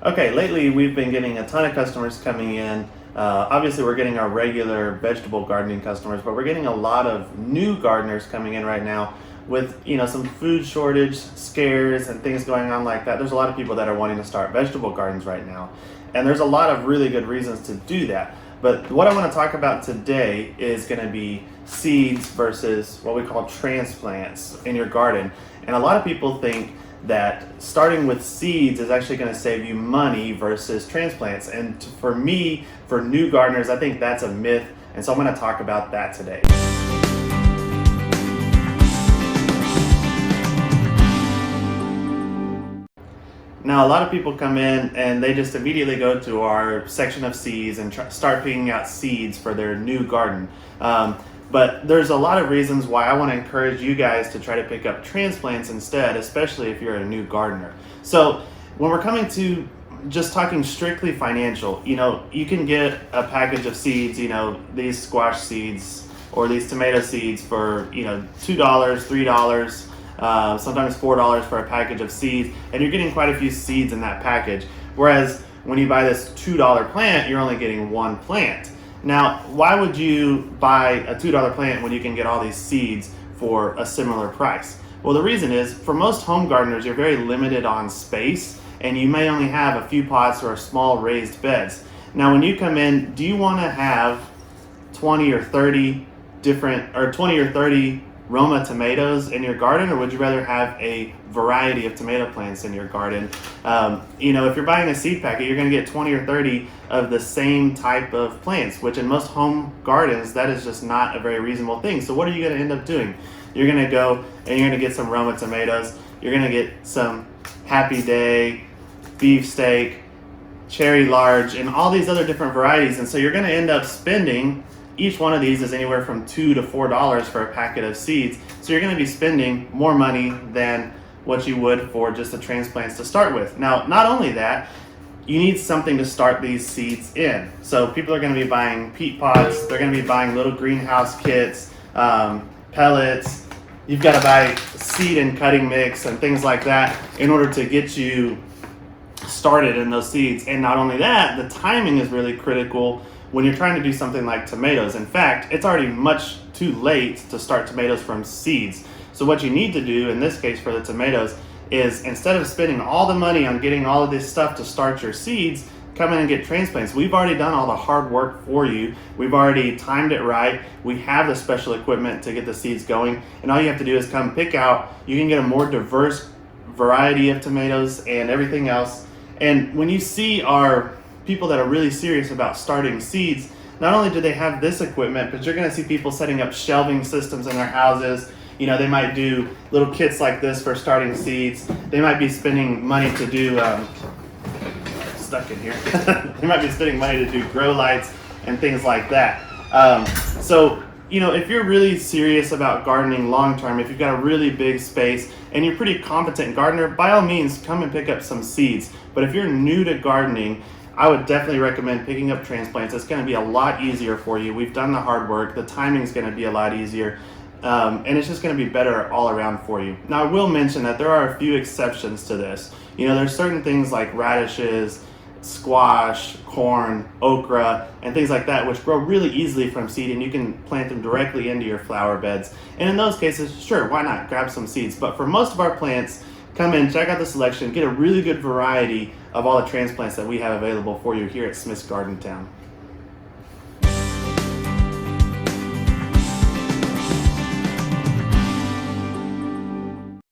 Okay, lately we've been getting a ton of customers coming in. Obviously, we're getting our regular vegetable gardening customers, but we're getting a lot of new gardeners coming in right now with some food shortage scares and things going on like that. There's a lot of people that are wanting to start vegetable gardens right now, and there's a lot of really good reasons to do that. But what I want to talk about today is going to be seeds versus what we call transplants in your garden. And a lot of people think that starting with seeds is actually going to save you money versus transplants. And for me, for new gardeners, I think that's a myth. And so I'm going to talk about that today. Now, a lot of people come in and they just immediately go to our section of seeds and start picking out seeds for their new garden. But there's a lot of reasons why I want to encourage you guys to try to pick up transplants instead, especially if you're a new gardener. So when we're coming to just talking strictly financial, you can get a package of seeds, these squash seeds or these tomato seeds for, $2, $3, sometimes $4 for a package of seeds, and you're getting quite a few seeds in that package. Whereas when you buy this $2 plant, you're only getting one plant. Now, why would you buy a $2 plant when you can get all these seeds for a similar price? Well, the reason is for most home gardeners, you're very limited on space and you may only have a few pots or small raised beds. Now, when you come in, do you want to have 20 or 30 Roma tomatoes in your garden, or would you rather have a variety of tomato plants in your garden? If you're buying a seed packet, you're going to get 20 or 30 of the same type of plants, which in most home gardens, that is just not a very reasonable thing. So what are you going to end up doing? You're going to go and you're going to get some Roma tomatoes. You're going to get some Happy Day, beefsteak, cherry large, and all these other different varieties. And so you're going to end up spending, each one of these is anywhere from $2 to $4 for a packet of seeds. So you're going to be spending more money than what you would for just the transplants to start with. Now, not only that, you need something to start these seeds in. So people are going to be buying peat pots. They're going to be buying little greenhouse kits, pellets. You've got to buy seed and cutting mix and things like that in order to get you started in those seeds. And not only that, the timing is really critical when you're trying to do something like tomatoes. In fact, it's already much too late to start tomatoes from seeds. So what you need to do in this case for the tomatoes is, instead of spending all the money on getting all of this stuff to start your seeds, come in and get transplants. We've already done all the hard work for you. We've already timed it right. We have the special equipment to get the seeds going. And all you have to do is come pick out. You can get a more diverse variety of tomatoes and everything else. And when you see our people that are really serious about starting seeds, not only do they have this equipment, but you're going to see people setting up shelving systems in their houses. They might do little kits like this for starting seeds. They might be spending money to do stuck in here. They might be spending money to do grow lights and things like that. If you're really serious about gardening long term, if you've got a really big space and you're a pretty competent gardener, by all means, come and pick up some seeds. But if you're new to gardening, I would definitely recommend picking up transplants. It's going to be a lot easier for you. We've done the hard work. The timing is going to be a lot easier. And it's just going to be better all around for you. Now, I will mention that there are a few exceptions to this. There's certain things like radishes, squash, corn, okra, and things like that, which grow really easily from seed, and you can plant them directly into your flower beds. And in those cases, sure, why not? Grab some seeds. But for most of our plants, come in, check out the selection, get a really good variety of all the transplants that we have available for you here at Smith's Garden Town.